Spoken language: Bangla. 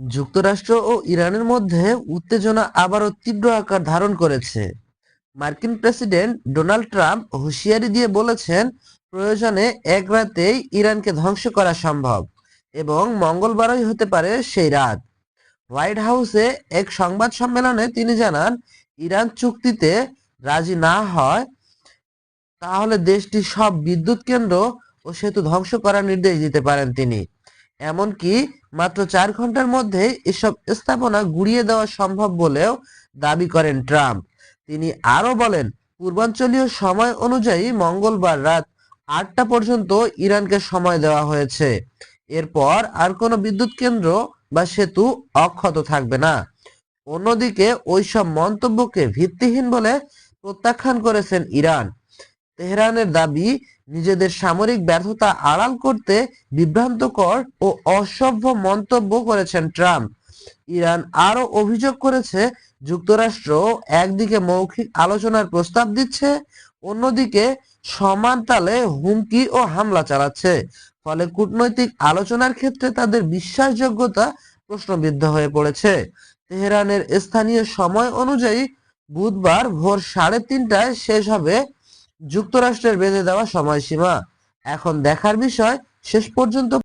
যুক্তরাষ্ট্র ও ইরানের মধ্যে উত্তেজনা আবারও তীব্র আকার ধারণ করেছে। মার্কিন প্রেসিডেন্ট ডোনাল্ড ট্রাম্প হুঁশিয়ারি দিয়ে বলেছেন, প্রয়োজনে এক রাতেই ইরানকে ধ্বংস করা সম্ভব এবং মঙ্গলবারই হতে পারে সেই রাত। হোয়াইট হাউসে এক সংবাদ সম্মেলনে তিনি জানান, ইরান চুক্তিতে রাজি না হয় তাহলে দেশটির সব বিদ্যুৎ কেন্দ্র ও সেতু ধ্বংস করার নির্দেশ দিতে পারেন তিনি। এমনকি মাত্র 4 ঘন্টার মধ্যেই এসব স্থাপনা গুঁড়িয়ে দেওয়া সম্ভব বলেও দাবি করেন ট্রাম্প। তিনি আরও বলেন, পূর্বাঞ্চলীয় সময় অনুযায়ী মঙ্গলবার রাত 8টা পর্যন্ত ইরানকে সময় দেওয়া হয়েছে। এরপর আর কোনো বিদ্যুৎ কেন্দ্র বা সেতু অক্ষত থাকবে না। অন্যদিকে ওইসব মন্তব্যকে ভিত্তিহীন বলে প্রত্যাখ্যান করেছেন ইরান। তেহরানের দাবি, নিজেদের সামরিক ব্যর্থতা আড়াল করতে বিভ্রান্তকর ও অসভ্য মন্তব্য করেছেন ট্রাম্প। ইরান আরও অভিযোগ করেছে, যুক্তরাষ্ট্র একদিকে মৌখিক আলোচনার প্রস্তাব দিচ্ছে, অন্যদিকে সমান তালে হুমকি ও হামলা চালাচ্ছে। ফলে কূটনৈতিক আলোচনার ক্ষেত্রে তাদের বিশ্বাসযোগ্যতা প্রশ্নবিদ্ধ হয়ে পড়েছে। তেহরানের স্থানীয় সময় অনুযায়ী বুধবার ভোর 3:30টায় শেষ হবে যুক্তরাষ্ট্রের বেঁধে দেওয়া সময়সীমা। এখন দেখার বিষয়, শেষ পর্যন্ত